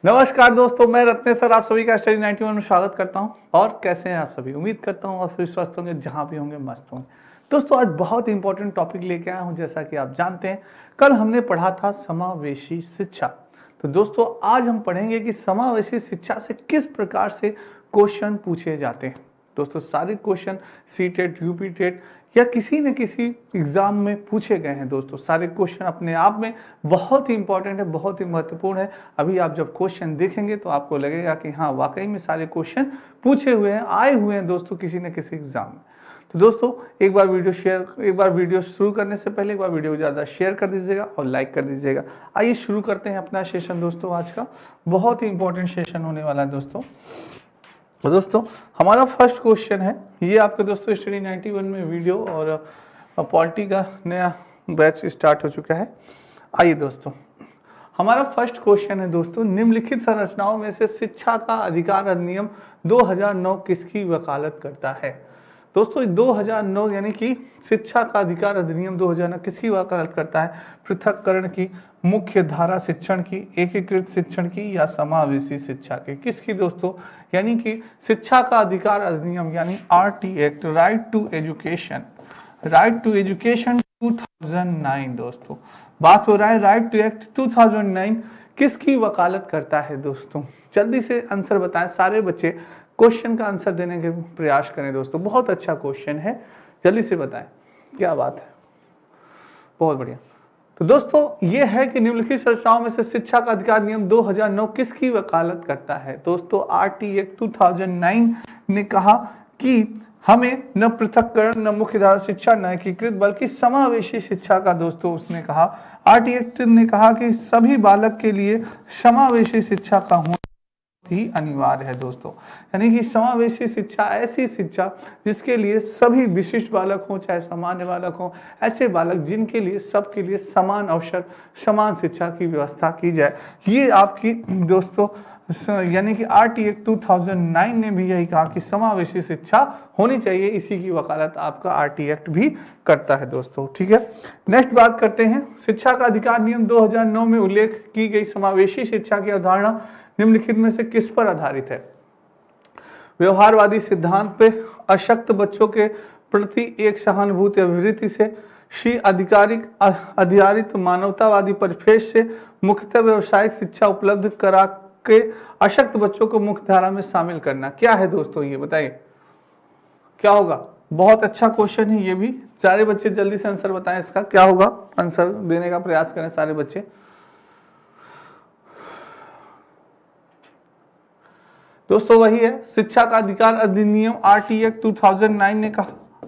नमस्कार दोस्तों, मैं रत्नेश सर आप सभी का स्टडी 91 में स्वागत करता हूं। और कैसे हैं आप सभी? उम्मीद करता हूं आप सभी स्वस्थ होंगे, जहां भी होंगे मस्त होंगे। दोस्तों आज बहुत इंपॉर्टेंट टॉपिक लेके आया हूं। जैसा कि आप जानते हैं, कल हमने पढ़ा था समावेशी शिक्षा। तो दोस्तों आज हम पढ़ेंगे कि समावेशी शिक्षा से किस प्रकार से क्वेश्चन पूछे जाते हैं। दोस्तों सारे क्वेश्चन सीटेट, यूपी टेट या किसी न किसी एग्जाम में पूछे गए हैं। दोस्तों सारे क्वेश्चन अपने आप में बहुत ही इंपॉर्टेंट है, बहुत ही महत्वपूर्ण है। अभी आप जब क्वेश्चन देखेंगे तो आपको लगेगा कि हाँ वाकई में सारे क्वेश्चन पूछे हुए हैं, आए हुए हैं दोस्तों किसी न किसी एग्जाम में। तो दोस्तों एक बार वीडियो शुरू करने से पहले एक बार वीडियो को ज़्यादा शेयर कर दीजिएगा और लाइक कर दीजिएगा। आइए शुरू करते हैं अपना सेशन। दोस्तों आज का बहुत ही इंपॉर्टेंट सेशन होने वाला है दोस्तों। तो दोस्तों हमारा फर्स्ट क्वेश्चन है, ये आपके दोस्तों स्टडी 91 में वीडियो और पॉलिटी का नया बैच स्टार्ट हो चुका है। आइए दोस्तों हमारा फर्स्ट क्वेश्चन है दोस्तों, निम्नलिखित संरचनाओं में से शिक्षा का अधिकार अधिनियम 2009 किसकी वकालत करता है? दोस्तों 2009 यानी कि शिक्षा का अधिकार अधिनियम 2009 किसकी वकालत करता है? पृथक्करण की, मुख्य धारा शिक्षण की, एकीकृत शिक्षण की या समावेशी शिक्षा की? किसकी दोस्तों? यानी कि शिक्षा का अधिकार अधिनियम यानी RT act, right to education 2009। दोस्तों बात हो रहा है राइट टू एक्ट 2009 किसकी वकालत करता है? दोस्तों जल्दी से आंसर बताएं, सारे बच्चे क्वेश्चन का आंसर देने के प्रयास करें। दोस्तों बहुत अच्छा क्वेश्चन है, जल्दी से बताएं। क्या बात है, बहुत बढ़िया। तो दोस्तों ये है कि निम्नलिखित संरचनाओं में से शिक्षा का अधिकार नियम 2009 किसकी वकालत करता है? दोस्तों RT एक्ट 2009 ने कहा कि हमें न पृथक्करण, न मुख्यधारा शिक्षा, न एकीकृत बल्कि समावेशी शिक्षा का दोस्तों उसने कहा। RT एक्ट ने कहा कि सभी बालक के लिए समावेशी शिक्षा का होना ही अनिवार्य है। दोस्तों यानी कि समावेशी शिक्षा ऐसी शिक्षा जिसके लिए सभी विशिष्ट बालक हों चाहे सामान्य बालक हों, ऐसे बालक जिनके लिए सबके लिए समान अवसर, समान शिक्षा की व्यवस्था की जाए। ये आपकी दोस्तों यानी कि RT एक्ट 2009 ने भी यही कहा कि समावेशी शिक्षा होनी चाहिए। इसी की वकालत आपका RT एक्ट भी करता है दोस्तों। ठीक है, नेक्स्ट बात करते हैं, शिक्षा का अधिकार नियम 2009 में उल्लेख की गई समावेशी शिक्षा की अवधारणा निम्नलिखित में से किस पर आधारित है? व्यवहारवादी सिद्धांत पे, अशक्त बच्चों के प्रति एक सहानुभूति अभिवृत्ति से, आधारित मानवतावादी परिप्रेक्ष्य से, मुख्यतः व्यवसायिक शिक्षा उपलब्ध करा के अशक्त बच्चों को मुख्य धारा में शामिल करना। क्या है दोस्तों ये बताइए, क्या होगा? बहुत अच्छा क्वेश्चन है ये भी। सारे बच्चे जल्दी से आंसर बताएं, इसका क्या होगा? आंसर देने का प्रयास करें सारे बच्चे। दोस्तों वही है, शिक्षा का अधिकार अधिनियम RT एक्ट 2009 ने कहा।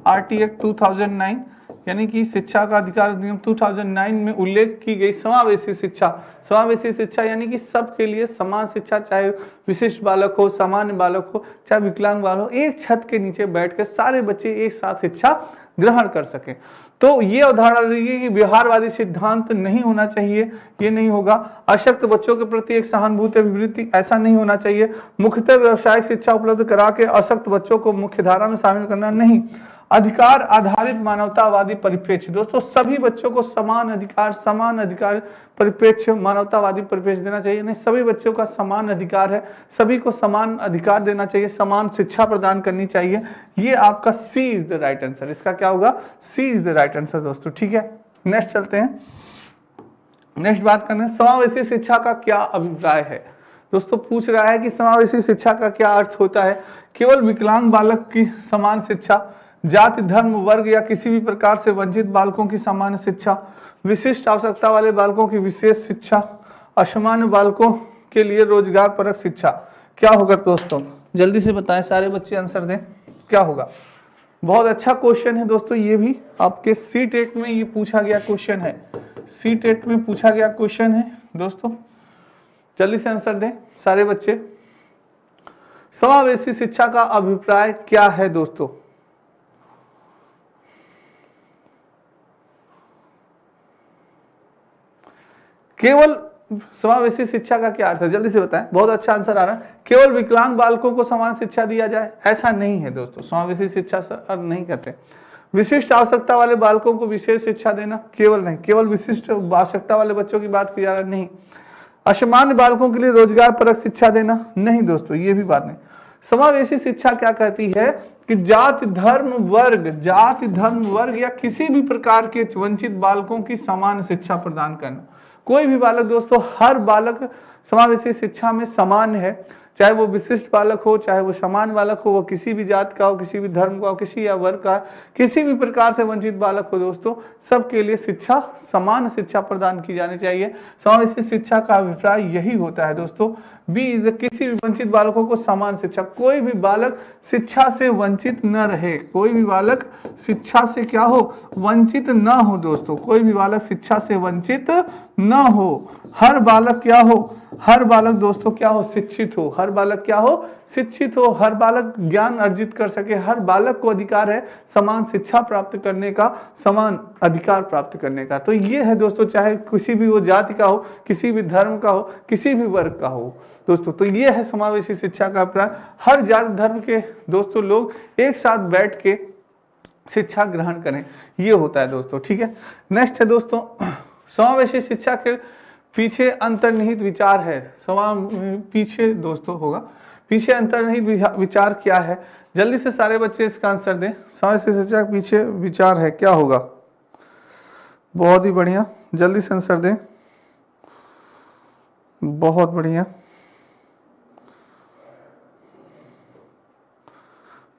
RT एक्ट 2009 यानी कि शिक्षा का अधिकार अधिनियम 2009 में उल्लेख की गई समावेशी शिक्षा। समावेशी शिक्षा यानी कि सबके लिए समान शिक्षा, चाहे विशिष्ट बालक हो, सामान्य बालक हो, चाहे विकलांग बालक हो, एक छत के नीचे बैठकर सारे बच्चे एक साथ शिक्षा ग्रहण कर सकें। तो ये अवधारणा रही है कि व्यवहारवादी सिद्धांत नहीं होना चाहिए, ये नहीं होगा। अशक्त बच्चों के प्रति एक सहानुभूति अभिवृत्ति, ऐसा नहीं होना चाहिए। मुख्यतः व्यवसायिक शिक्षा उपलब्ध करा के अशक्त बच्चों को मुख्य धारा में शामिल करना, नहीं। अधिकार आधारित मानवतावादी परिप्रेक्ष्य, दोस्तों सभी बच्चों को समान अधिकार परिप्रेक्ष्य, मानवतावादी परिप्रेक्ष्य देना चाहिए। नहीं, सभी बच्चों का समान अधिकार है, सभी को समान अधिकार देना चाहिए, समान शिक्षा प्रदान करनी चाहिए। ये आपका C is the right answer. इसका क्या होगा? C is the right answer दोस्तों। ठीक है, नेक्स्ट चलते हैं। नेक्स्ट बात करते हैं, समावेशी शिक्षा का क्या अभिप्राय है? दोस्तों पूछ रहा है कि समावेशी शिक्षा का क्या अर्थ होता है? केवल विकलांग बालक की समान शिक्षा, जाति, धर्म, वर्ग या किसी भी प्रकार से वंचित बालकों की सामान्य शिक्षा, विशिष्ट आवश्यकता वाले बालकों की विशेष शिक्षा, असामान्य बालकों के लिए रोजगार परक शिक्षा। क्या होगा दोस्तों? जल्दी से बताएं, सारे बच्चे आंसर दें, क्या होगा? बहुत अच्छा क्वेश्चन है दोस्तों, ये भी आपके CTET में ये पूछा गया क्वेश्चन है। CTET में पूछा गया क्वेश्चन है दोस्तों, जल्दी से आंसर दें सारे बच्चे। समावेशी शिक्षा का अभिप्राय क्या है दोस्तों? केवल समावेशी शिक्षा का क्या अर्थ है? जल्दी से बताएं, बहुत अच्छा आंसर आ रहा है। केवल विकलांग बालकों को समान शिक्षा दिया जाए, ऐसा नहीं है दोस्तों। समावेशी शिक्षा से नहीं कहते। विशिष्ट आवश्यकता वाले बालकों को विशेष शिक्षा देना, केवल नहीं, केवल विशिष्ट आवश्यकता वाले बच्चों की बात की जा रही नहीं। असामान्य बालकों के लिए रोजगार परक शिक्षा देना, नहीं दोस्तों ये भी बात नहीं। समावेशी शिक्षा क्या कहती है कि जाति धर्म वर्ग या किसी भी प्रकार के वंचित बालकों की समान शिक्षा प्रदान करना। कोई भी बालक दोस्तों, हर बालक समावेशी शिक्षा में समान है, चाहे वो विशिष्ट बालक हो, चाहे वो समान बालक हो, वो किसी भी जात का हो, किसी भी धर्म का हो, किसी या वर्ग का, किसी भी प्रकार से वंचित बालक हो दोस्तों, सबके लिए शिक्षा, समान शिक्षा प्रदान की जानी चाहिए। समावेशी शिक्षा का अभिप्राय यही होता है दोस्तों, किसी भी वंचित बालकों को समान शिक्षा, कोई भी बालक शिक्षा से वंचित न रहे, कोई भी बालक शिक्षा से क्या हो, वंचित न हो दोस्तों, कोई भी बालक शिक्षा से वंचित न हो। हर बालक क्या हो, हर बालक दोस्तों क्या हो, शिक्षित हो, हर बालक क्या हो, शिक्षित हो, हर बालक ज्ञान अर्जित कर सके, हर बालक को अधिकार है समान शिक्षा प्राप्त करने का, समान अधिकार प्राप्त करने का। तो ये है दोस्तों, चाहे किसी भी वो जाति का हो, किसी भी धर्म का हो, किसी भी वर्ग का हो दोस्तों, तो ये है समावेशी शिक्षा का अभिप्राय। हर जाति धर्म के दोस्तों लोग एक साथ बैठ के शिक्षा ग्रहण करें, ये होता है दोस्तों, ठीक है। नेक्स्ट है दोस्तों, समावेशी शिक्षा के पीछे अंतर्निहित विचार है। पीछे दोस्तों होगा, पीछे अंतर्निहित विचार क्या है, जल्दी से सारे बच्चे इसका आंसर दें। समावेशी शिक्षा के पीछे विचार है, क्या होगा? बहुत ही बढ़िया, जल्दी से आंसर दें, बहुत बढ़िया।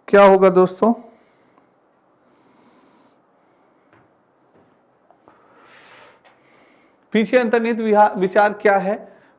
क्या होगा दोस्तों? पीछे अंतर्निहित विचार क्या है?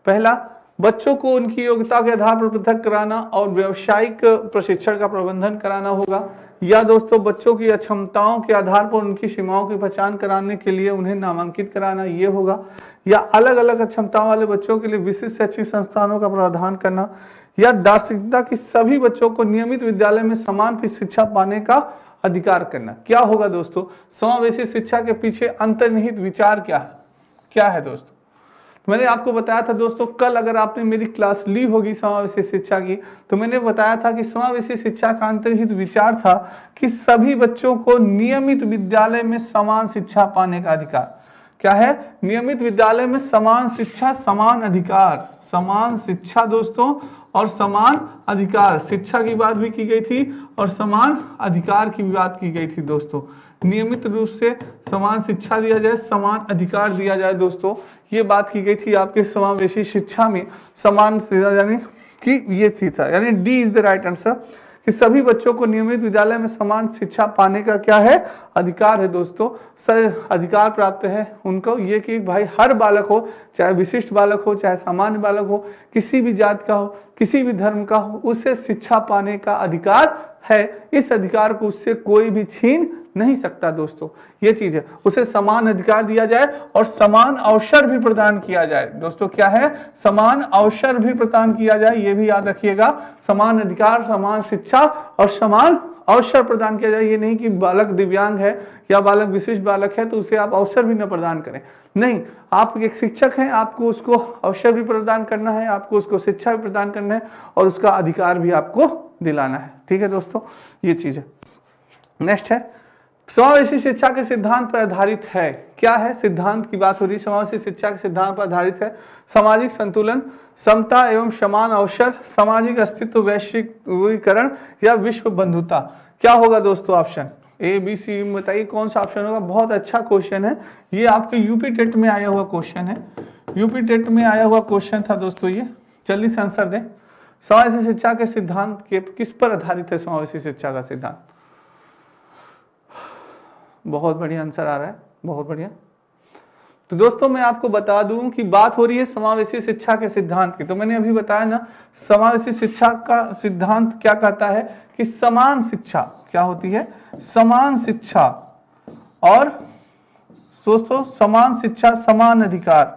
पहला, बच्चों को उनकी योग्यता के आधार पर पृथक कराना और व्यावसायिक प्रशिक्षण का प्रबंधन कराना होगा, या दोस्तों बच्चों की अक्षमताओं के आधार पर उनकी सीमाओं की पहचान कराने के लिए उन्हें नामांकित कराना, ये होगा, या अलग अलग क्षमताओं वाले बच्चों के लिए विशिष्ट शैक्षिक संस्थानों का प्रावधान करना, या दार्शनिकता की सभी बच्चों को नियमित विद्यालय में समान शिक्षा पाने का अधिकार करना। क्या होगा दोस्तों? समावेशी शिक्षा के पीछे अंतर्निहित विचार क्या है? क्या है दोस्तों? मैंने आपको बताया था दोस्तों, कल अगर आपने मेरी क्लास ली होगी समावेशी शिक्षा की, तो मैंने बताया था कि समावेशी शिक्षा का अंतर्निहित विचार था कि सभी बच्चों को नियमित विद्यालय में समान शिक्षा पाने का अधिकार। क्या है? नियमित विद्यालय में समान शिक्षा, समान अधिकार, समान शिक्षा दोस्तों और समान अधिकार। शिक्षा की बात भी की गई थी और समान अधिकार की भी बात की गई थी दोस्तों। नियमित रूप से समान शिक्षा दिया जाए, समान अधिकार दिया जाए दोस्तों, ये बात की गई थी आपके समावेशी शिक्षा में। समान यानी कि ये थी था, यानी D is the right answer, कि सभी बच्चों को नियमित विद्यालय में समान शिक्षा पाने का क्या है? अधिकार है दोस्तों। अधिकार प्राप्त है उनको, ये कि भाई हर बालक हो, चाहे विशिष्ट बालक हो, चाहे सामान्य बालक हो, किसी भी जात का हो, किसी भी धर्म का हो, उसे शिक्षा पाने का अधिकार है। इस अधिकार को उससे कोई भी छीन नहीं सकता दोस्तों, ये चीज है। उसे समान अधिकार दिया जाए और समान अवसर भी प्रदान किया जाए दोस्तों। क्या है? समान अवसर भी प्रदान किया जाए, ये भी याद रखिएगा। समान अधिकार, समान शिक्षा और समान अवसर प्रदान किया जाए। ये नहीं कि बालक दिव्यांग है या बालक विशिष्ट बालक है तो उसे आप अवसर भी न प्रदान करें, नहीं। आप एक शिक्षक हैं, आपको उसको अवसर भी प्रदान करना है, आपको उसको शिक्षा भी प्रदान करना है और उसका अधिकार भी आपको दिलाना है। ठीक है दोस्तों, ये चीज है। नेक्स्ट है, समावेशी शिक्षा के सिद्धांत पर आधारित है। क्या है? सिद्धांत की बात हो रही है। समावेशी शिक्षा के सिद्धांत पर आधारित है सामाजिक संतुलन, समता एवं समान अवसर, सामाजिक अस्तित्व, वैश्वीकरण या विश्व बंधुता। क्या होगा दोस्तों? ऑप्शन ए, बी, सी बताइए कौन सा ऑप्शन होगा? बहुत अच्छा क्वेश्चन है ये, आपके यूपी टेट में आया हुआ क्वेश्चन है। यूपी टेट में आया हुआ क्वेश्चन था दोस्तों ये। जल्दी से आंसर दें। समावेशी शिक्षा के सिद्धांत के किस पर आधारित है? समावेशी शिक्षा का सिद्धांत। बहुत बढ़िया आंसर आ रहा है, बहुत बढ़िया। तो दोस्तों मैं आपको बता दूं कि बात हो रही है समावेशी शिक्षा के सिद्धांत की। तो मैंने अभी बताया ना, समावेशी शिक्षा का सिद्धांत क्या कहता है कि समान शिक्षा क्या होती है? समान शिक्षा और दोस्तों समान शिक्षा, समान अधिकार,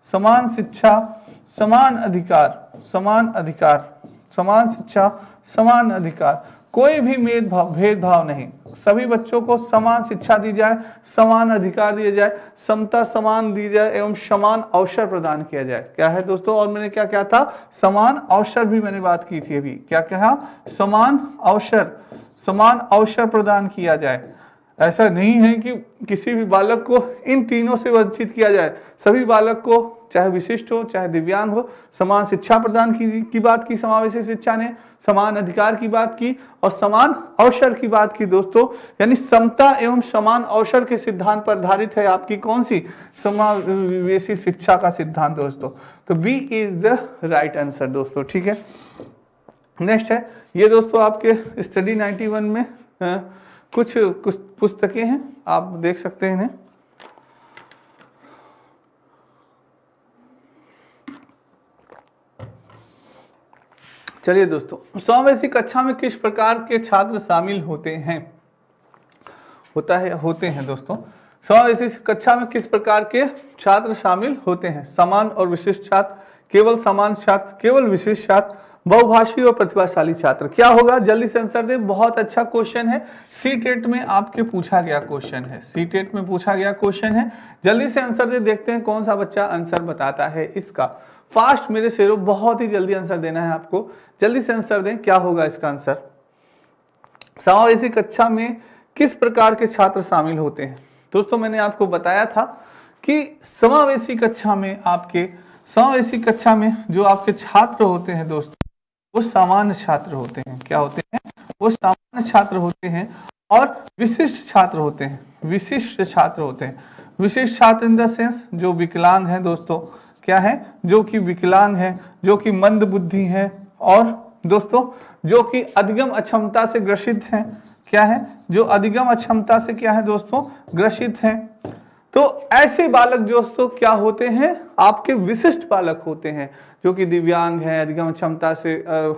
समान शिक्षा, समान अधिकार, समान अधिकार, समान शिक्षा, समान अधिकार, कोई भी भेदभाव नहीं। सभी बच्चों को समान शिक्षा दी जाए, समान अधिकार दिए जाए, समता समान दी जाए एवं समान अवसर प्रदान किया जाए। क्या है दोस्तों? और मैंने क्या कहा था? समान अवसर भी मैंने बात की थी अभी। क्या कहा? समान अवसर, समान अवसर प्रदान किया जाए। ऐसा नहीं है कि किसी भी बालक को इन तीनों से वंचित किया जाए। सभी बालक को, चाहे विशिष्ट हो चाहे दिव्यांग हो, समान शिक्षा प्रदान की बात की समावेशी शिक्षा ने, समान अधिकार की बात की और समान अवसर की बात की दोस्तों। यानी समता एवं समान अवसर के सिद्धांत पर आधारित है आपकी कौन सी, समावेशी शिक्षा का सिद्धांत दोस्तों। तो B is the right answer दोस्तों, ठीक है। नेक्स्ट है ये दोस्तों आपके स्टडी 91 में कुछ पुस्तकें हैं, आप देख सकते हैं इन्हें। चलिए दोस्तों, समावेशी कक्षा में किस प्रकार के छात्र शामिल होते हैं दोस्तों। समावेशी कक्षा में किस प्रकार के छात्र शामिल होते हैं। समान और विशिष्ट छात्र, केवल समान छात्र, केवल विशिष्ट छात्र, बहुभाषी और प्रतिभाशाली छात्र। क्या होगा, जल्दी से आंसर दें। बहुत अच्छा क्वेश्चन है, सीटेट में आपके पूछा गया क्वेश्चन है, सीटेट में पूछा गया क्वेश्चन है। जल्दी से आंसर दे, देखते हैं कौन सा बच्चा आंसर बताता है इसका। फास्ट मेरे शेरों, बहुत ही जल्दी आंसर देना है आपको, जल्दी से आंसर दें। क्या होगा इसका आंसर। समावेशी कक्षा में किस प्रकार के छात्र शामिल होते हैं दोस्तों। मैंने आपको बताया था कि समावेशी कक्षा में जो आपके छात्र होते हैं दोस्तों, वो सामान्य छात्र होते हैं। क्या होते हैं, वो सामान्य छात्र होते हैं और विशिष्ट छात्र होते हैं। विशिष्ट छात्र होते हैं, विशिष्ट छात्र इन द सेंस जो विकलांग हैं दोस्तों। क्या है, जो कि विकलांग है, जो कि मंद बुद्धि है और दोस्तों जो कि अधिगम अक्षमता से ग्रसित हैं। क्या है, जो अधिगम अक्षमता से क्या है दोस्तों, ग्रसित हैं। तो ऐसे बालक दोस्तों क्या होते हैं, आपके विशिष्ट बालक होते हैं, जो कि दिव्यांग हैं, अधिगम क्षमता से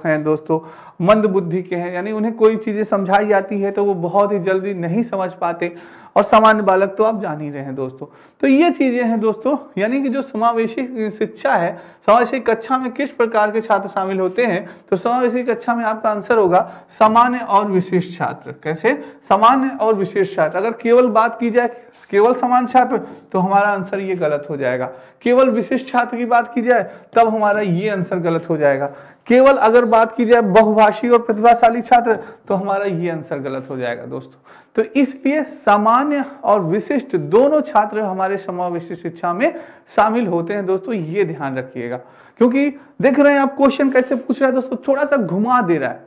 हैं दोस्तों, मंद बुद्धि के हैं। यानी उन्हें कोई चीजें समझाई जाती है तो वो बहुत ही जल्दी नहीं समझ पाते, और सामान्य बालक तो आप जान ही रहे हैं दोस्तों। तो ये चीजें हैं दोस्तों, यानी कि जो समावेशी शिक्षा है, समावेशी कक्षा में किस प्रकार के छात्र शामिल होते हैं। तो समावेशी कक्षा में आपका आंसर होगा सामान्य और विशिष्ट छात्र। कैसे, सामान्य और विशिष्ट छात्र। अगर केवल बात की जाए केवल समान छात्र तो हमारा आंसर ये गलत हो जाएगा। केवल विशिष्ट छात्र की बात की जाए तब हमारा ये आंसर गलत हो जाएगा। केवल अगर बात की जाए बहुभाषी और प्रतिभाशाली छात्र तो हमारा ये आंसर गलत हो जाएगा दोस्तों। तो इसलिए सामान्य और विशिष्ट दोनों छात्र हमारे समावेशी शिक्षा में शामिल होते हैं दोस्तों, ये ध्यान रखिएगा। क्योंकि देख रहे हैं आप क्वेश्चन कैसे पूछ रहा है दोस्तों, थोड़ा सा घुमा दे रहा है,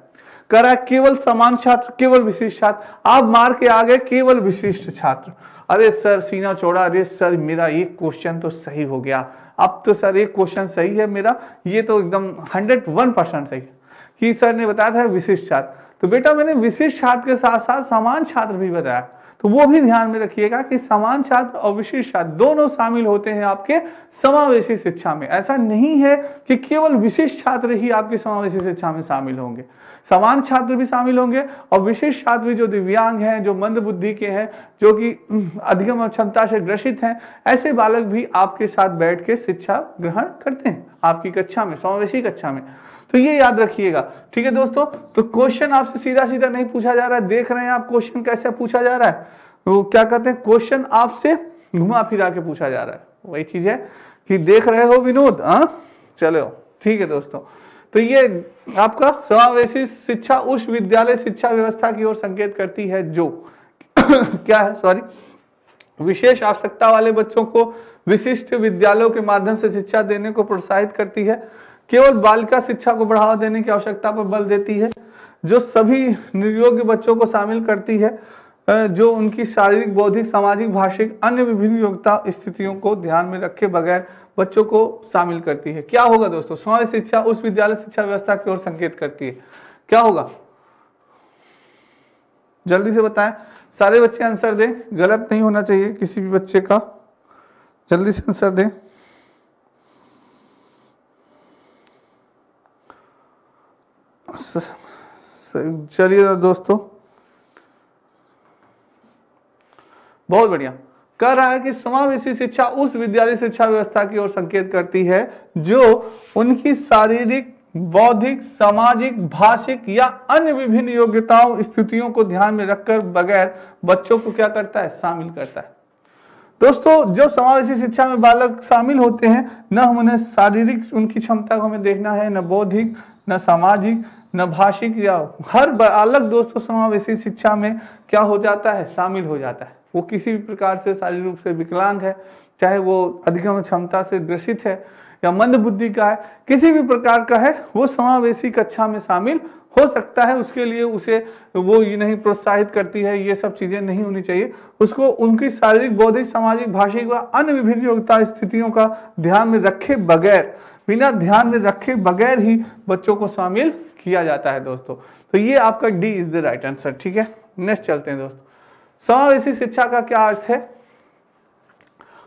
कह रहा है केवल समान छात्र, केवल विशिष्ट छात्र। आप मार के आ गए केवल विशिष्ट छात्र। अरे सर सीना चौड़ा, अरे सर मेरा एक क्वेश्चन तो सही हो गया, अब तो सर एक क्वेश्चन सही है मेरा, ये तो एकदम 101% सही है कि सर ने बताया था विशिष्ट छात्र। तो बेटा मैंने विशिष्ट छात्र के साथ साथ समान छात्र भी बताया, तो वो भी ध्यान में रखिएगा कि समान छात्र और विशिष्ट छात्र दोनों शामिल होते हैं आपके समावेशी शिक्षा में। ऐसा नहीं है कि केवल विशिष्ट छात्र ही आपकी समावेशी शिक्षा में शामिल होंगे, समान छात्र भी शामिल होंगे और विशिष्ट छात्र भी, जो दिव्यांग हैं, जो मंद बुद्धि के हैं, जो कि अधिगम क्षमता से ग्रसित हैं, ऐसे बालक भी आपके साथ बैठ के शिक्षा ग्रहण करते हैं आपकी कक्षा में, समावेशी कक्षा में। तो ये याद रखिएगा, ठीक है दोस्तों। तो क्वेश्चन आपसे सीधा सीधा नहीं पूछा जा रहा है, देख रहे हैं आप क्वेश्चन कैसे पूछा जा रहा है, वो क्या कहते हैं, क्वेश्चन आपसे घुमा फिरा के पूछा जा रहा है। वही चीज है कि देख रहे हो विनोद, चलो ठीक है दोस्तों। तो ये आपका समावेशी शिक्षा उस विद्यालय शिक्षा व्यवस्था की ओर संकेत करती है जो क्या है, सॉरी, विशेष आवश्यकता वाले बच्चों को विशिष्ट विद्यालयों के माध्यम से शिक्षा देने को प्रोत्साहित करती है, केवल बालिका शिक्षा को बढ़ावा देने की आवश्यकता पर बल देती है, जो सभी निर्योग्य बच्चों को शामिल करती है, जो उनकी शारीरिक, बौद्धिक, सामाजिक, भाषिक अन्य विभिन्न योग्यता स्थितियों को ध्यान में रखे बगैर बच्चों को शामिल करती है। क्या होगा दोस्तों, समावेशी शिक्षा उस विद्यालय शिक्षा व्यवस्था की ओर संकेत करती है। क्या होगा, जल्दी से बताएं, सारे बच्चे आंसर दें, गलत नहीं होना चाहिए किसी भी बच्चे का, जल्दी से आंसर दें। चलिए दोस्तों, बहुत बढ़िया। कह रहा है कि समावेशी शिक्षा उस विद्यालय शिक्षा व्यवस्था की ओर संकेत करती है जो उनकी शारीरिक, बौद्धिक, सामाजिक, भाषिक या अन्य विभिन्न योग्यताओं, स्थितियों को ध्यान में रखकर बगैर बच्चों को क्या करता है, शामिल करता है। दोस्तों जब समावेशी शिक्षा में बालक शामिल होते हैं, न हम उन्हें शारीरिक उनकी क्षमता को हमें देखना है, न बौद्धिक, न सामाजिक, न भाषिक या हर अलग दोस्तों समावेशी शिक्षा में क्या हो जाता है, शामिल हो जाता है। वो किसी भी प्रकार से शारीरिक रूप से विकलांग है, चाहे वो अधिगम क्षमता से ग्रसित है या मंद बुद्धि का है, किसी भी प्रकार का है, वो समावेशी कक्षा में शामिल हो सकता है। उसके लिए उसे वो ये नहीं प्रोत्साहित करती है, ये सब चीजें नहीं होनी चाहिए। उसको उनकी शारीरिक, बौद्धिक, सामाजिक, भाषिक व अन्य विभिन्न योग्यता स्थितियों का ध्यान में रखे बगैर, बिना ध्यान में रखे बगैर ही बच्चों को शामिल किया जाता है दोस्तों। तो ये आपका D is the right answer. ठीक है, नेक्स्ट चलते हैं दोस्तों। समावेशी शिक्षा का क्या अर्थ है?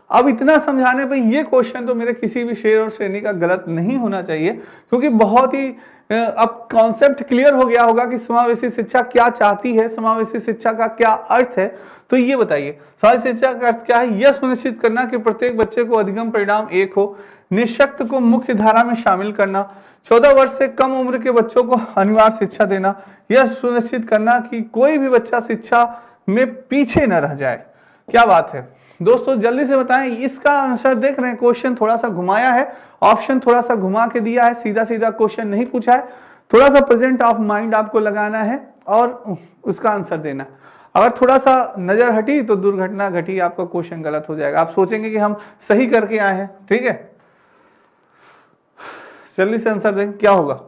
अब इतना समझाने पर ये क्वेश्चन तो मेरे किसी भी शेर और श्रेणी का गलत नहीं होना चाहिए, क्योंकि बहुत ही अब कॉन्सेप्ट क्लियर हो गया होगा कि समावेशी शिक्षा क्या चाहती है, समावेशी शिक्षा का क्या अर्थ है। तो ये बताइए, समावेशी शिक्षा का अर्थ क्या है? यह सुनिश्चित करना कि प्रत्येक बच्चे को अधिगम परिणाम एक हो, निःशक्त को मुख्य धारा में शामिल करना, 14 वर्ष से कम उम्र के बच्चों को अनिवार्य शिक्षा देना, यह सुनिश्चित करना कि कोई भी बच्चा शिक्षा में पीछे न रह जाए। क्या बात है दोस्तों, जल्दी से बताएं। इसका आंसर देख रहे हैं, क्वेश्चन थोड़ा सा घुमाया है, ऑप्शन थोड़ा सा घुमा के दिया है, सीधा सीधा क्वेश्चन नहीं पूछा है। थोड़ा सा प्रेजेंट ऑफ माइंड आपको लगाना है और उसका आंसर देना। अगर थोड़ा सा नजर हटी तो दुर्घटना घटी, आपका क्वेश्चन गलत हो जाएगा। आप सोचेंगे कि हम सही करके आए हैं। ठीक है, जल्दी से आंसर दें, क्या होगा?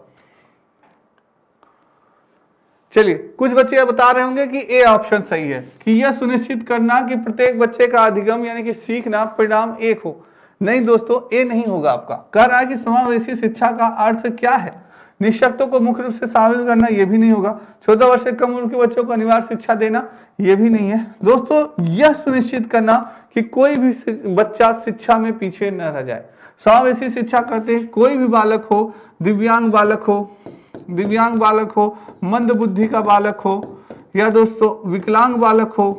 चलिए, कुछ बच्चे बता रहे होंगे कि ए ऑप्शन सही है, कि यह सुनिश्चित करना कि प्रत्येक बच्चे का अधिगम यानी कि सीखना परिणाम एक हो। नहीं दोस्तों, ए नहीं होगा आपका। कह रहा है कि समावेशी शिक्षा का अर्थ क्या है? निःशक्तों को मुख्य रूप से शामिल करना, यह भी नहीं होगा। 14 वर्ष से कम उम्र के बच्चों को अनिवार्य शिक्षा देना, यह भी नहीं है दोस्तों। यह सुनिश्चित करना कि कोई भी बच्चा शिक्षा में पीछे न रह जाए। समावेशी शिक्षा कहते हैं कोई भी बालक हो, दिव्यांग बालक हो, मंद बुद्धि का बालक हो, या दोस्तों विकलांग बालक हो,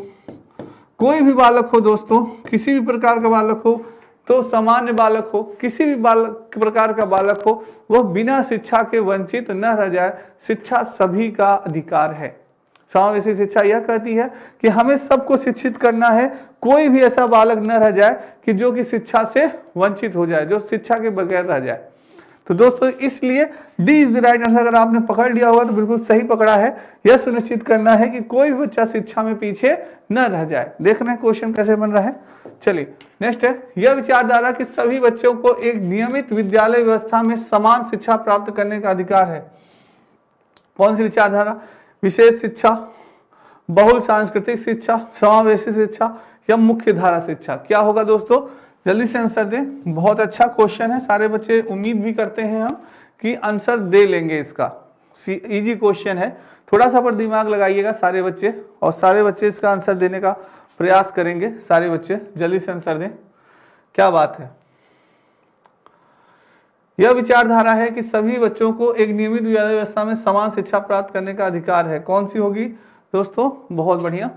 कोई भी बालक हो दोस्तों, किसी भी प्रकार का बालक हो, तो सामान्य बालक हो, किसी भी प्रकार का बालक हो, वह बिना शिक्षा के वंचित न रह जाए। शिक्षा सभी का अधिकार है। समावेशी शिक्षा यह कहती है कि हमें सबको शिक्षित करना है, कोई भी ऐसा बालक न रह जाए कि जो कि शिक्षा से वंचित हो जाए, जो शिक्षा के बगैर रह जाए। तो दोस्तों इसलिए D is the right answer. अगर आपने पकड़ लिया होगा तो बिल्कुल सही पकड़ा है। यह सुनिश्चित करना है कि कोई भी बच्चा शिक्षा में पीछे न रह जाए। देख रहे हैं क्वेश्चन कैसे बन रहा है। चलिए नेक्स्ट है, यह विचारधारा कि सभी बच्चों को एक नियमित विद्यालय व्यवस्था में समान शिक्षा प्राप्त करने का अधिकार है। कौन सी विचारधारा? विशेष शिक्षा, बहुल सांस्कृतिक शिक्षा, समावेशी शिक्षा या मुख्य धारा शिक्षा? क्या होगा दोस्तों? जल्दी से आंसर दें। बहुत अच्छा क्वेश्चन है, सारे बच्चे उम्मीद भी करते हैं हम कि आंसर दे लेंगे इसका। इजी क्वेश्चन है, थोड़ा सा पर दिमाग लगाइएगा सारे बच्चे, और सारे बच्चे इसका आंसर देने का प्रयास करेंगे। सारे बच्चे जल्दी से आंसर दें। क्या बात है? यह विचारधारा है कि सभी बच्चों को एक नियमित विद्यालय व्यवस्था में समान शिक्षा प्राप्त करने का अधिकार है। कौन सी होगी दोस्तों? बहुत बढ़िया,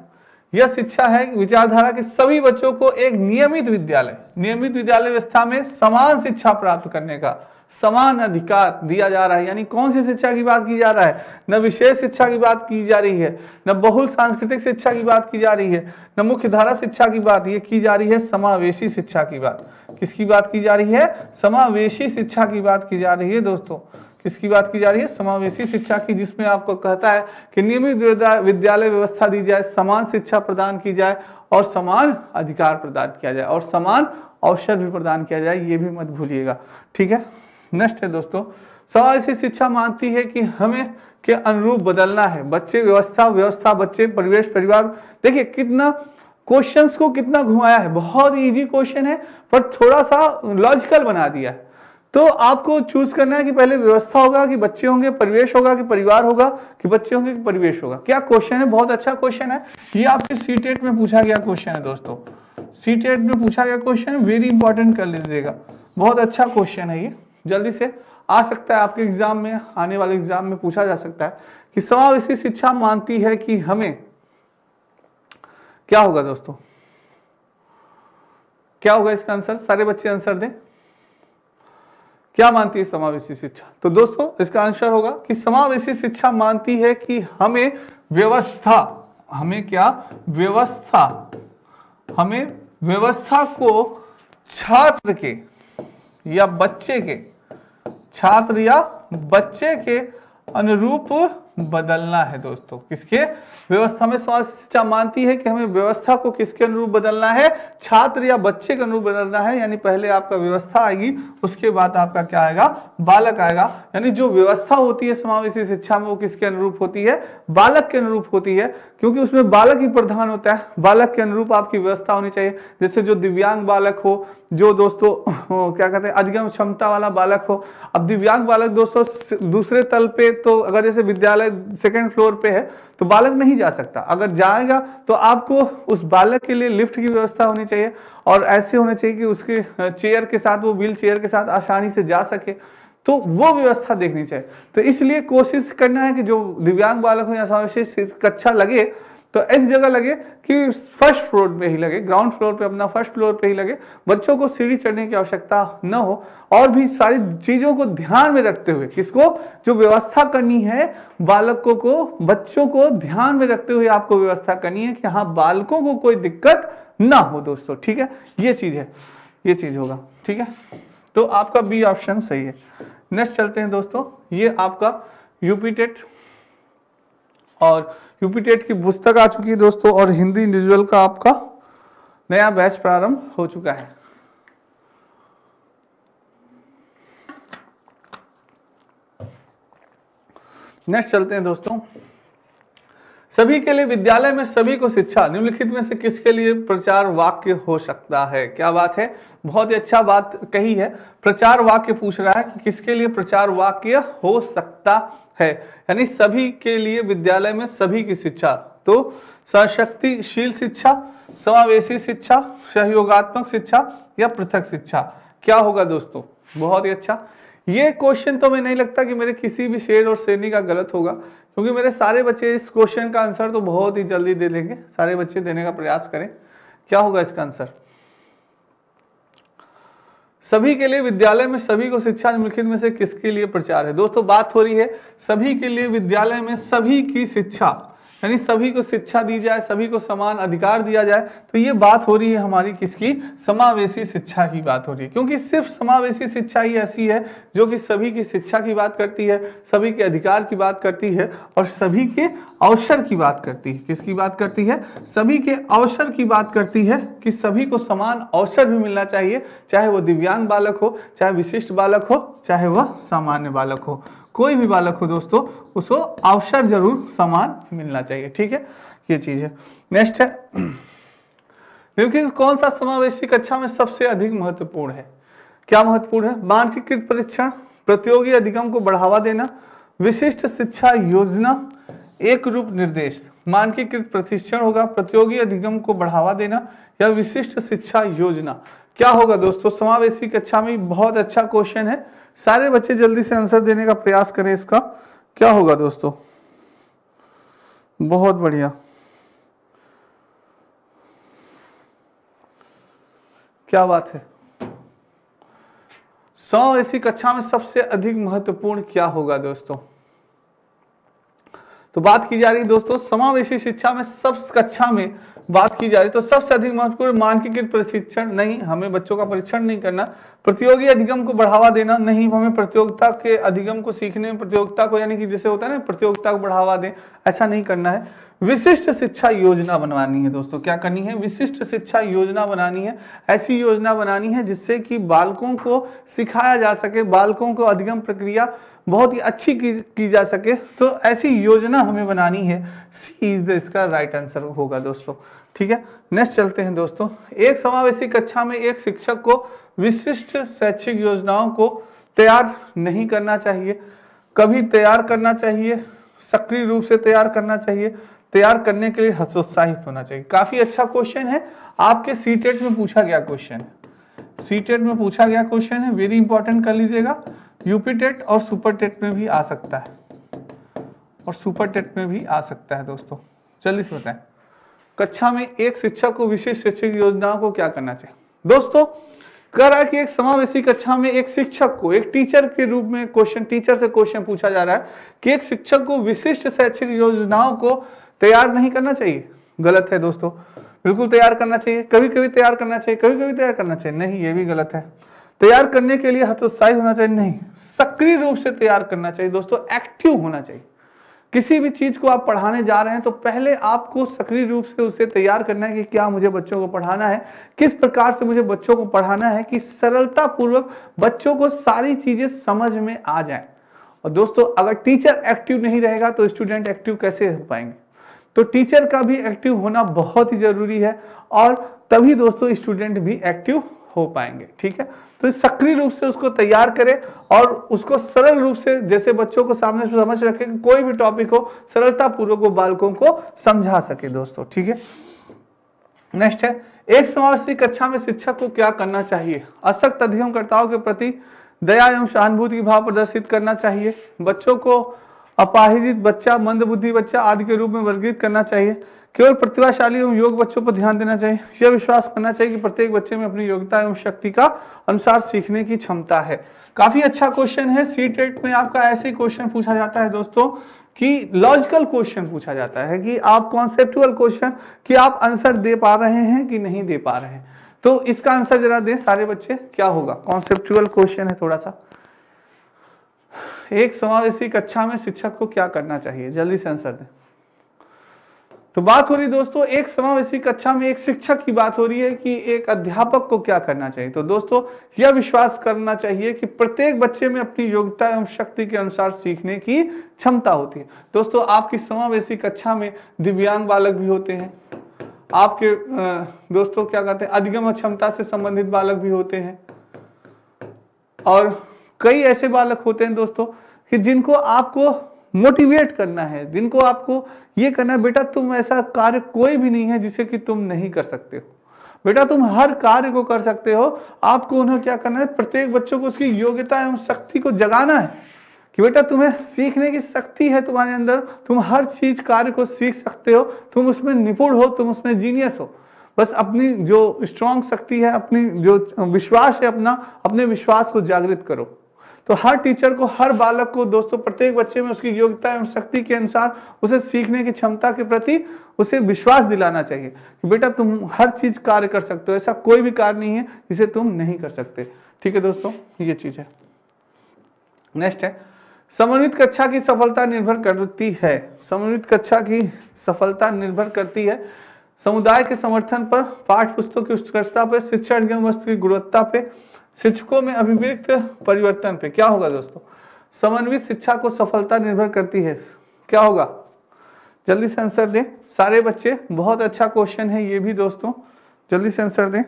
यह शिक्षा है विचारधारा कि सभी बच्चों को एक नियमित विद्यालय व्यवस्था में समान शिक्षा प्राप्त करने का समान अधिकार दिया जा रहा है। यानी कौन सी शिक्षा की बात की जा रहा है? न विशेष शिक्षा की बात की जा रही है, न बहुल सांस्कृतिक शिक्षा की बात की जा रही है, न मुख्य धारा शिक्षा की बात ये की जा रही है, समावेशी शिक्षा की बात। किसकी बात की जा रही है? समावेशी शिक्षा की बात की जा रही है दोस्तों। किसकी बात की जा रही है? समावेशी शिक्षा की, जिसमें आपको कहता है कि नियमित विद्यालय व्यवस्था दी जाए, समान शिक्षा प्रदान की जाए और समान अधिकार प्रदान किया जाए और समान अवसर भी प्रदान किया जाए। ये भी मत भूलिएगा। ठीक है, नेक्स्ट है दोस्तों, समावेशी शिक्षा मानती है कि हमें के अनुरूप बदलना है। बच्चे व्यवस्था बच्चे परिवेश परिवार। देखिए कितना क्वेश्चंस को कितना घुमाया है। बहुत इजी क्वेश्चन है पर थोड़ा सा लॉजिकल बना दिया है। तो आपको चूज करना है कि पहले व्यवस्था होगा कि बच्चे होंगे, परिवेश होगा कि परिवार होगा, कि बच्चे होंगे कि परिवेश होगा। क्या क्वेश्चन है, बहुत अच्छा क्वेश्चन है। ये आपके सीटेट में पूछा गया क्वेश्चन है दोस्तों। सीटेट में पूछा गया क्वेश्चन, वेरी इंपॉर्टेंट कर लीजिएगा। बहुत अच्छा क्वेश्चन है ये, जल्दी से आ सकता है आपके एग्जाम में, आने वाले एग्जाम में पूछा जा सकता है कि समावेशी शिक्षा मानती है कि हमें, क्या होगा दोस्तों? क्या होगा इसका आंसर? सारे बच्चे आंसर दें। क्या मानती है समावेशी शिक्षा? तो दोस्तों इसका आंसर होगा कि समावेशी शिक्षा मानती है कि हमें व्यवस्था, हमें क्या? हमें व्यवस्था को छात्र या बच्चे के अनुरूप बदलना है दोस्तों। किसके? व्यवस्था में समावेशी शिक्षा मानती है कि हमें व्यवस्था को किसके अनुरूप बदलना है? छात्र या बच्चे के अनुरूप बदलना है। यानी पहले आपका व्यवस्था आएगी, उसके बाद आपका क्या आएगा? बालक आएगा। यानी जो व्यवस्था होती है समावेशी शिक्षा में वो किसके अनुरूप होती है? बालक के अनुरूप होती है, क्योंकि उसमें बालक ही प्रधान होता है। बालक के अनुरूप आपकी व्यवस्था होनी चाहिए। जैसे जो दिव्यांग बालक हो, जो दोस्तों क्या कहते हैं अधिगम क्षमता वाला बालक हो। अब दिव्यांग बालक दोस्तों दूसरे तल पे, तो अगर जैसे विद्यालय सेकंड फ्लोर पे है तो बालक नहीं जा सकता। अगर जाएगा तो आपको उस बालक के लिए लिफ्ट की व्यवस्था होनी चाहिए, और ऐसे होना चाहिए कि उसके चेयर के साथ, वो व्हील चेयर के साथ आसानी से जा सके, तो वो व्यवस्था देखनी चाहिए। तो इसलिए कोशिश करना है कि जो दिव्यांग बालक हो या समावेशी कक्षा लगे तो ऐसी जगह लगे कि फर्स्ट फ्लोर पे ही लगे, ग्राउंड फ्लोर पे, अपना फर्स्ट फ्लोर पे ही लगे। बच्चों को सीढ़ी चढ़ने की आवश्यकता न हो, और भी सारी चीजों को ध्यान में रखते हुए, किसको? जो व्यवस्था करनी है बालकों को, बच्चों को ध्यान में रखते हुए आपको व्यवस्था करनी है कि हाँ बालकों को कोई दिक्कत ना हो दोस्तों। ठीक है, ये चीज है, ये चीज होगा। ठीक है, तो आपका बी ऑप्शन सही है। नेक्स्ट चलते हैं दोस्तों, ये आपका यूपी टेट, और यूपी टेट की पुस्तक आ चुकी है दोस्तों, और हिंदी इंडिविजुअल का आपका नया बैच प्रारंभ हो चुका है। नेक्स्ट चलते हैं दोस्तों, सभी के लिए विद्यालय में सभी को शिक्षा निम्नलिखित में से किसके लिए प्रचार वाक्य हो सकता है? क्या बात है, बहुत ही अच्छा बात कही है। प्रचार वाक्य पूछ रहा है कि किसके लिए प्रचार वाक्य हो सकता है, यानी सभी के लिए विद्यालय में सभी की शिक्षा। तो सशक्तिशील शिक्षा, समावेशी शिक्षा, सहयोगात्मक शिक्षा या पृथक शिक्षा, क्या होगा दोस्तों? बहुत ही अच्छा। ये क्वेश्चन तो मैं नहीं लगता कि मेरे किसी भी शेर और शेरनी का गलत होगा, क्योंकि मेरे सारे बच्चे इस क्वेश्चन का आंसर तो बहुत ही जल्दी दे देंगे। सारे बच्चे देने का प्रयास करें। क्या होगा इसका आंसर? सभी के लिए विद्यालय में सभी को शिक्षा निम्नलिखित में से किसके लिए प्रचार है? दोस्तों बात हो रही है सभी के लिए विद्यालय में सभी की शिक्षा, यानी सभी को शिक्षा दी जाए, सभी को समान अधिकार दिया जाए। तो ये बात हो रही है हमारी किसकी? समावेशी शिक्षा की बात हो रही है, क्योंकि सिर्फ समावेशी शिक्षा ही ऐसी है जो कि सभी की शिक्षा की बात करती है, सभी के अधिकार की बात करती है, और सभी के अवसर की बात करती है। किसकी बात करती है? सभी के अवसर की बात करती है, कि सभी को समान अवसर भी मिलना चाहिए, चाहे वो दिव्यांग बालक हो, चाहे विशिष्ट बालक हो, चाहे वह सामान्य बालक हो, कोई भी बालक हो दोस्तों, उसको अवसर जरूर समान मिलना चाहिए। ठीक है, ये चीज है। नेक्स्ट है, क्योंकि कौन सा समावेशी कक्षा में सबसे अधिक महत्वपूर्ण है? क्या महत्वपूर्ण है? मानकीकृत परीक्षण, प्रतियोगी अधिगम को बढ़ावा देना, विशिष्ट शिक्षा योजना, एक रूप निर्देश। मानकीकृत प्रशिक्षण होगा, प्रतियोगी अधिगम को बढ़ावा देना, या विशिष्ट शिक्षा योजना। क्या होगा दोस्तों? समावेशी कक्षा में बहुत अच्छा क्वेश्चन है, सारे बच्चे जल्दी से आंसर देने का प्रयास करें। इसका क्या होगा दोस्तों? बहुत बढ़िया, क्या बात है। समावेशी कक्षा में सबसे अधिक महत्वपूर्ण क्या होगा दोस्तों? तो बात की जा रही है दोस्तों समावेशी शिक्षा में, सब कक्षा में बात की जा रही है, तो सबसे अधिक महत्वपूर्ण मानकीकृत प्रशिक्षण नहीं, हमें बच्चों का परीक्षण नहीं करना। प्रतियोगी अधिगम को बढ़ावा देना नहीं, हमें प्रतियोगिता के अधिगम को सीखने में, प्रतियोगिता को, यानी कि जैसे होता है ना प्रतियोगिता को बढ़ावा दें, ऐसा नहीं करना है। विशिष्ट शिक्षा योजना बनवानी है दोस्तों। क्या करनी है? विशिष्ट शिक्षा योजना बनानी है। ऐसी योजना बनानी है जिससे कि बालकों को सिखाया जा सके, बालकों को अधिगम प्रक्रिया बहुत ही अच्छी की जा सके। तो ऐसी योजना हमें बनानी है। सी इज द इसका राइट आंसर होगा दोस्तों। ठीक है, नेक्स्ट चलते हैं दोस्तों। एक समावेशी कक्षा में एक शिक्षक को विशिष्ट शैक्षिक योजनाओं को तैयार नहीं करना चाहिए, कभी तैयार करना चाहिए, सक्रिय रूप से तैयार करना चाहिए, तैयार करने के लिए हतोत्साहित होना चाहिए। काफी अच्छा क्वेश्चन है, आपके सीटेट में पूछा गया क्वेश्चन है, सीटेट में पूछा गया क्वेश्चन है, वेरी इंपॉर्टेंट कर लीजिएगा। यूपी टेट और सुपर टेट में भी आ सकता है, और सुपर टेट में भी आ सकता है दोस्तों। जल्दी से बताएं, कक्षा में एक शिक्षक को विशेष शैक्षिक योजनाओं को क्या करना चाहिए? दोस्तों कह रहा है कि एक समावेशी कक्षा में एक शिक्षक को, एक टीचर के रूप में क्वेश्चन, टीचर से क्वेश्चन पूछा जा रहा है कि एक शिक्षक को विशिष्ट शैक्षिक योजनाओं को तैयार नहीं करना चाहिए। गलत है दोस्तों, बिल्कुल तैयार करना चाहिए। कभी कभी तैयार करना चाहिए, कभी कभी तैयार करना चाहिए नहीं, ये भी गलत है। तैयार करने के लिए हतोत्साही होना चाहिए, नहीं, सक्रिय रूप से तैयार करना चाहिए दोस्तों, एक्टिव होना चाहिए। किसी भी चीज को आप पढ़ाने जा रहे हैं तो पहले आपको सक्रिय रूप से उसे तैयार करना है कि क्या मुझे बच्चों को पढ़ाना है, किस प्रकार से मुझे बच्चों को पढ़ाना है कि सरलता पूर्वक बच्चों को सारी चीजें समझ में आ जाए। और दोस्तों अगर टीचर एक्टिव नहीं रहेगा तो स्टूडेंट एक्टिव कैसे हो पाएंगे? तो टीचर का भी एक्टिव होना बहुत ही जरूरी है और तभी दोस्तों स्टूडेंट भी एक्टिव हो पाएंगे। ठीक है, तो सक्रिय रूप से उसको तैयार करें और उसको सरल रूप से, जैसे बच्चों को सामने समझ रखें कि कोई भी टॉपिक हो सरलता पूर्वक वो बालकों को समझा सके दोस्तों। ठीक है, नेक्स्ट है, एक समावेशी कक्षा में शिक्षक को क्या करना चाहिए? अशक्त अध्ययनकर्ताओं के प्रति दया एवं सहानुभूति भाव प्रदर्शित करना चाहिए। बच्चों को अपाहिजित बच्चा, मंदबुद्धि बच्चा आदि के रूप में वर्गीकृत करना चाहिए। केवल प्रतिभाशाली एवं योग्य बच्चों पर ध्यान देना चाहिए। यह विश्वास करना चाहिए कि प्रत्येक बच्चे में अपनी योग्यता एवं शक्ति का अनुसार सीखने की क्षमता है। काफी अच्छा क्वेश्चन है, सीटेट में आपका ऐसे क्वेश्चन पूछा जाता है दोस्तों कि लॉजिकल क्वेश्चन पूछा जाता है कि आप कॉन्सेप्चुअल क्वेश्चन कि आप आंसर दे पा रहे हैं कि नहीं दे पा रहे हैं। तो इसका आंसर जरा दें सारे बच्चे, क्या होगा? कॉन्सेप्चुअल क्वेश्चन है थोड़ा सा। एक समावेशी कक्षा में शिक्षक को क्या करना चाहिए? जल्दी से आंसर दें। तो बात हो रही दोस्तों एक समावेशी कक्षा में एक शिक्षक की बात हो रही है कि एक अध्यापक को क्या करना चाहिए। तो दोस्तों यह विश्वास करना चाहिए कि प्रत्येक बच्चे में अपनी योग्यता एवं शक्ति के अनुसार सीखने की क्षमता होती है। दोस्तों आपकी समावेशी कक्षा में दिव्यांग बालक भी होते हैं, आपके दोस्तों क्या कहते हैं अधिगम क्षमता से संबंधित बालक भी होते हैं, और कई ऐसे बालक होते हैं दोस्तों कि जिनको आपको मोटिवेट करना है, जिनको आपको ये करना है बेटा तुम ऐसा कार्य कोई भी नहीं है जिसे कि तुम नहीं कर सकते हो, बेटा तुम हर कार्य को कर सकते हो। आपको उन्हें क्या करना है? प्रत्येक बच्चों को उसकी योग्यता एवं शक्ति को जगाना है कि बेटा तुम्हें सीखने की शक्ति है तुम्हारे अंदर, तुम हर चीज कार्य को सीख सकते हो, तुम उसमें निपुण हो, तुम उसमें जीनियस हो। बस अपनी जो स्ट्रॉन्ग शक्ति है, अपनी जो विश्वास है अपने विश्वास को जागृत करो। तो हर टीचर को हर बालक को दोस्तों प्रत्येक बच्चे में उसकी योग्यता एवं शक्ति के अनुसार उसे सीखने की क्षमता के प्रति उसे विश्वास दिलाना चाहिए कि बेटा तुम हर चीज कार्य कर सकते हो, ऐसा कोई भी कार्य नहीं है जिसे तुम नहीं कर सकते। ठीक है दोस्तों, ये चीज है। नेक्स्ट है, समन्वित कक्षा की सफलता निर्भर करती है। समन्वित कक्षा की सफलता निर्भर करती है समुदाय के समर्थन पर, पाठ्य पुस्तकों की उत्कृष्टता पर, शिक्षण एवं वस्तु की गुणवत्ता पे, शिक्षकों में अभिव्यक्त परिवर्तन पे। क्या होगा दोस्तों? समन्वित शिक्षा को सफलता निर्भर करती है, क्या होगा? जल्दी से आंसर दें सारे बच्चे, बहुत अच्छा क्वेश्चन है ये भी दोस्तों, जल्दी से आंसर दें।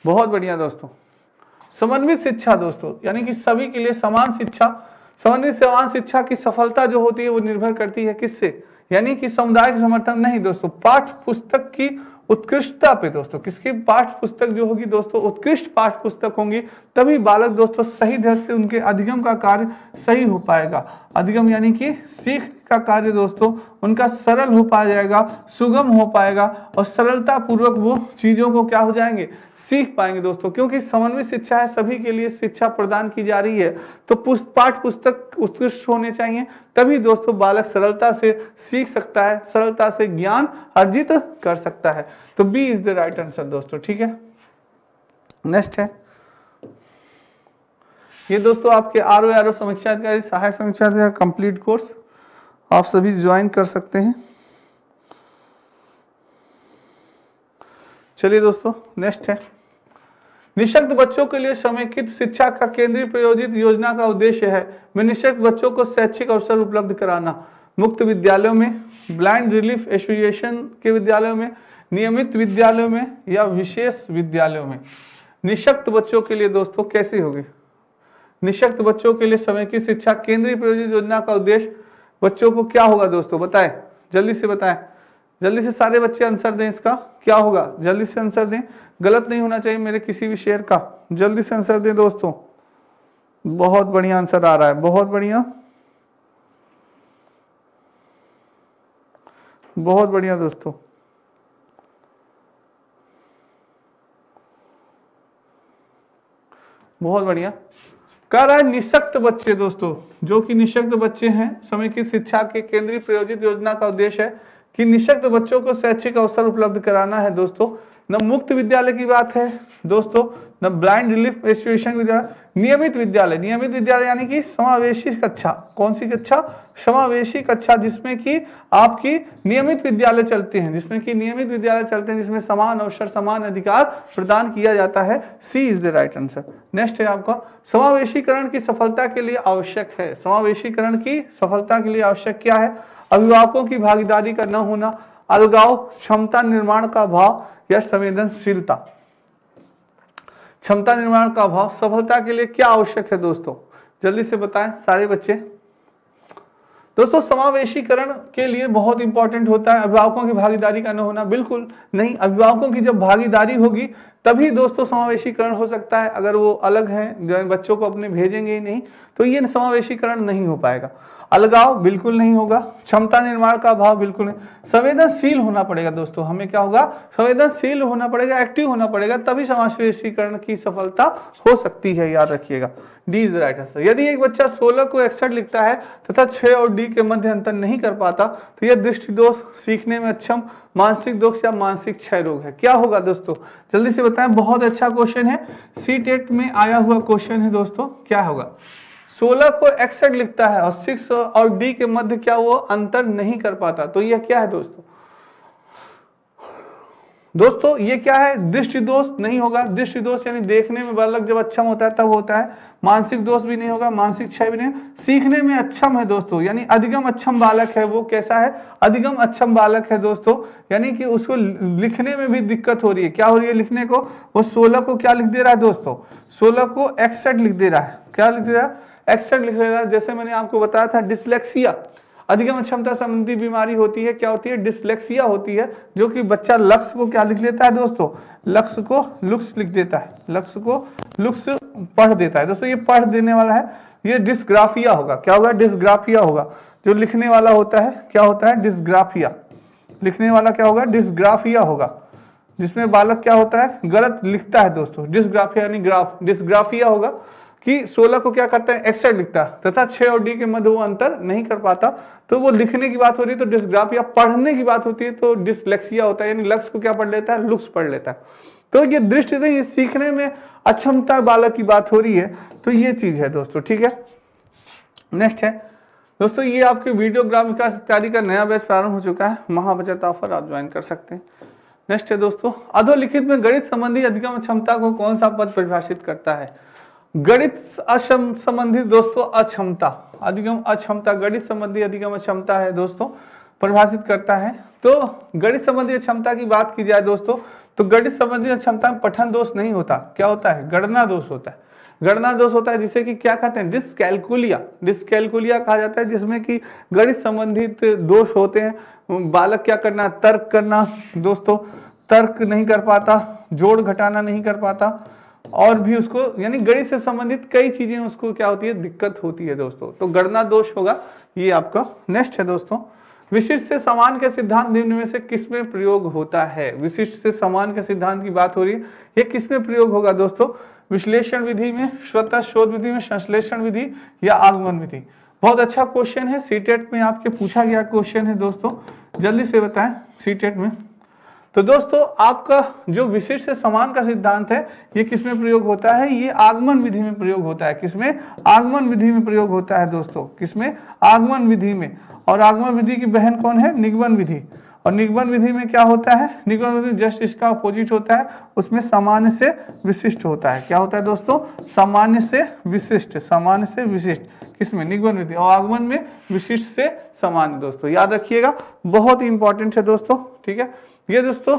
बहुत बढ़िया दोस्तों, समन्वित शिक्षा दोस्तों यानी कि सभी के लिए समान शिक्षा, समन्वित समान शिक्षा की सफलता जो होती है वो निर्भर करती है किससे? यानी कि समुदाय के समर्थन नहीं दोस्तों, पाठ्य पुस्तक की उत्कृष्टता पे दोस्तों। किसकी? पाठ्य पुस्तक जो होगी दोस्तों उत्कृष्ट पाठ्य पुस्तक होंगी, तभी बालक दोस्तों सही ढंग से उनके अधिगम का कार्य सही हो पाएगा। अधिगम यानी कि सीखने का कार्य दोस्तों उनका सरल हो पा जाएगा, सुगम हो पाएगा और सरलता पूर्वक वो चीजों को क्या हो जाएंगे? सीख पाएंगे दोस्तों। क्योंकि समन्वित शिक्षा है, सभी के लिए शिक्षा प्रदान की जा रही है, तो पाठ्य पुस्तक उत्कृष्ट होने चाहिए, तभी दोस्तों बालक सरलता से सीख सकता है, सरलता से ज्ञान अर्जित कर सकता है। तो B is the right answer दोस्तों। ठीक है, नेक्स्ट है ये दोस्तों आपके आरओ समीक्षा अधिकारी सहायक समीक्षा अधिकारी कंप्लीट कोर्स आप सभी ज्वाइन कर सकते हैं। चलिए दोस्तों नेक्स्ट है, निःशक्त बच्चों के लिए समेकित शिक्षा का केंद्रीय प्रायोजित योजना का उद्देश्य है में निःशक्त बच्चों को शैक्षिक अवसर उपलब्ध कराना। मुक्त विद्यालयों में, ब्लाइंड रिलीफ एसोसिएशन के विद्यालयों में, नियमित विद्यालयों में या विशेष विद्यालयों में। निःशक्त बच्चों के लिए दोस्तों कैसी होगी? निःशक्त बच्चों के लिए समेकित शिक्षा केंद्रीय प्रायोजित योजना का उद्देश्य बच्चों को क्या होगा दोस्तों? बताएं, जल्दी से बताएं, जल्दी से सारे बच्चे आंसर दें। इसका क्या होगा? जल्दी से आंसर दें, गलत नहीं होना चाहिए मेरे किसी भी शेयर का। जल्दी से आंसर दें दोस्तों। बहुत बढ़िया आंसर आ रहा है, बहुत बढ़िया, बहुत बढ़िया दोस्तों। बहुत बढ़िया। कह रहा है निःशक्त बच्चे दोस्तों, जो कि निःशक्त बच्चे हैं, समेकित शिक्षा के केंद्रीय प्रायोजित योजना का उद्देश्य है कि निःशक्त बच्चों को शैक्षिक अवसर उपलब्ध कराना है दोस्तों। न मुक्त विद्यालय की बात है दोस्तों, न ब्लाइंड रिलीफ एजुकेशन विद्यालय, नियमित विद्यालय। नियमित विद्यालय यानी कि समावेशी कक्षा। कौन सी कक्षा? समावेशी कक्षा, जिसमें कि आपकी नियमित विद्यालय चलते हैं, जिसमें समान अवसर समान अधिकार प्रदान किया जाता है। C is the right answer. Next है आपका समावेशीकरण की सफलता के लिए आवश्यक है। समावेशीकरण की सफलता के लिए आवश्यक क्या है? अभिभावकों की भागीदारी का न होना, अलगाव, क्षमता निर्माण का अभाव या संवेदनशीलता। क्षमता निर्माण का अभाव। सफलता के लिए क्या आवश्यक है दोस्तों? जल्दी से बताएं सारे बच्चे। दोस्तों समावेशीकरण के लिए बहुत इंपॉर्टेंट होता है अभिभावकों की भागीदारी का न होना। बिल्कुल नहीं, अभिभावकों की जब भागीदारी होगी तभी दोस्तों समावेशीकरण हो सकता है। अगर वो अलग हैं, बच्चों को अपने भेजेंगे ही नहीं, तो ये समावेशीकरण नहीं हो पाएगा। अलगाव बिल्कुल नहीं होगा। क्षमता निर्माण का अभाव बिल्कुल नहीं। संवेदनशील होना पड़ेगा दोस्तों, हमें क्या होगा? संवेदनशील होना पड़ेगा, एक्टिव होना पड़ेगा, तभी समावेशीकरण की सफलता हो सकती है, याद रखिएगा। D is the right answer. यदि एक बच्चा 16 को 61 लिखता है तथा 6 और डी के मध्य अंतर नहीं कर पाता, तो यह दृष्टि दोष, सीखने में अक्षम, मानसिक दोष या मानसिक क्षय रोग है। क्या होगा दोस्तों? जल्दी से बताएं। बहुत अच्छा क्वेश्चन है, सी-टेट में आया हुआ क्वेश्चन है दोस्तों। क्या होगा? 16 को 61 लिखता है और 6 और डी के मध्य क्या वो अंतर नहीं कर पाता, तो यह क्या है दोस्तों? दोस्तों ये क्या है? दृष्टि दोष नहीं होगा। दृष्टि दोष यानी देखने में बालक जब अक्षम होता है तब होता है। मानसिक दोष भी नहीं होगा, मानसिक क्षय भी नहीं। सीखने में अक्षम है दोस्तों, यानी अधिगम अक्षम बालक है। वो कैसा है? अधिगम अक्षम बालक है दोस्तों, यानी कि उसको लिखने में भी दिक्कत हो रही है। क्या हो रही है लिखने को? वो 16 को क्या लिख दे रहा है दोस्तों? 16 को 61 लिख दे रहा है। क्या लिख दे रहा है? 61 लिख रहा है। जैसे मैंने आपको बताया था डिसलेक्सिया, अधिगम अक्षमता संबंधी बीमारी होती है। क्या होती है? डिसलेक्सिया होती है, जो कि बच्चा लक्ष्य को क्या लिख लेता है दोस्तों? लक्ष्य को लुक्स लिख देता है, लक्ष्य को लुक्स पढ़ देता है दोस्तों। ये पढ़ देने वाला है, ये डिस्ग्राफिया होगा। क्या होगा? डिस्ग्राफिया होगा। जो लिखने वाला होता है क्या होता है? डिस्ग्राफिया। लिखने वाला क्या होगा? डिस्ग्राफिया होगा, जिसमें बालक क्या होता है? गलत लिखता है दोस्तों। डिस्ग्राफिया यानी ग्राफ, डिस्ग्राफिया होगा कि 16 को क्या करता है? 61 लिखता है तथा 6 और डी के मध्य वो अंतर नहीं कर पाता, तो वो लिखने की बात हो रही है तो डिस्ग्राफिया। पढ़ने की बात होती है तो डिसलेक्सिया होता है, यानी लक्ष्य को क्या पढ़ लेता है? लुक्स पढ़ लेता है। तो ये दृष्टि नहीं, ये सीखने में अक्षमता बालक की बात हो रही है, तो ये चीज है दोस्तों। ठीक है, नेक्स्ट है दोस्तों, ये आपके वीडियोग्राफ विकास इत्यादि का नया बैच प्रारंभ हो चुका है। महाबचत ऑफर आप ज्वाइन कर सकते हैं। नेक्स्ट है दोस्तों, अधोलिखित में गणित संबंधी अधिगम क्षमता को कौन सा पद परिभाषित करता है? गणित संबंधी दोस्तों अक्षमता, अधिगम अक्षमता, गणित संबंधी अधिगम अक्षमता है दोस्तों, परिभाषित करता है। तो गणित संबंधी अक्षमता की बात की जाए दोस्तों, तो गणित संबंधी अक्षमता में पठन दोष नहीं होता। क्या होता है? गणना दोष होता है। गणना दोष होता है जिसे कि क्या कहते हैं? डिसकैलकुलिया। डिसकैलकुलिया कहा जाता है, जिसमें कि गणित संबंधित दोष होते हैं। बालक क्या करना? तर्क करना दोस्तों, तर्क नहीं कर पाता, जोड़ घटाना नहीं कर पाता, और भी उसको यानी गणित से संबंधित कई चीजें उसको क्या होती है? दिक्कत होती है दोस्तों। तो गणना दोष होगा ये आपका। नेक्स्ट है दोस्तों, विशिष्ट से समान के सिद्धांत निम्न में से किसमें प्रयोग होता है? विशिष्ट से समान के सिद्धांत की बात हो रही है, ये किसमें प्रयोग होगा दोस्तों? विश्लेषण विधि में, स्वतः शोध विधि में, संश्लेषण विधि या आगमन विधि? बहुत अच्छा क्वेश्चन है, सी-टेट में आपके पूछा गया क्वेश्चन है दोस्तों, जल्दी से बताएं सी-टेट में। तो दोस्तों आपका जो विशिष्ट से समान का सिद्धांत है ये किसमें प्रयोग होता है? ये आगमन विधि में प्रयोग होता है। किसमें? आगमन विधि में प्रयोग होता है दोस्तों। किसमें? आगमन विधि में। और आगमन विधि की बहन कौन है? निगमन विधि। और निगमन विधि में क्या होता है? निगमन विधि जस्ट इसका अपोजिट होता है, उसमें सामान्य से विशिष्ट होता है। क्या होता है दोस्तों? सामान्य से विशिष्ट। सामान्य से विशिष्ट किसमें? निगमन विधि। और आगमन में विशिष्ट से सामान्य दोस्तों, याद रखिएगा, बहुत ही इंपॉर्टेंट है दोस्तों। ठीक है, ये दोस्तों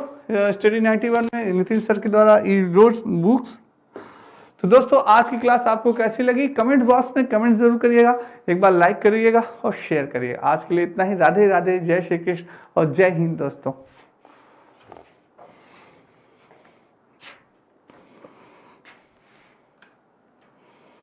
स्टडी 91 में नितिन सर के द्वारा बुक्स। तो दोस्तों आज की क्लास आपको कैसी लगी? कमेंट बॉक्स में कमेंट जरूर करिएगा, एक बार लाइक करिएगा और शेयर करिएगा। आज के लिए इतना ही। राधे राधे, जय श्री कृष्ण और जय हिंद दोस्तों।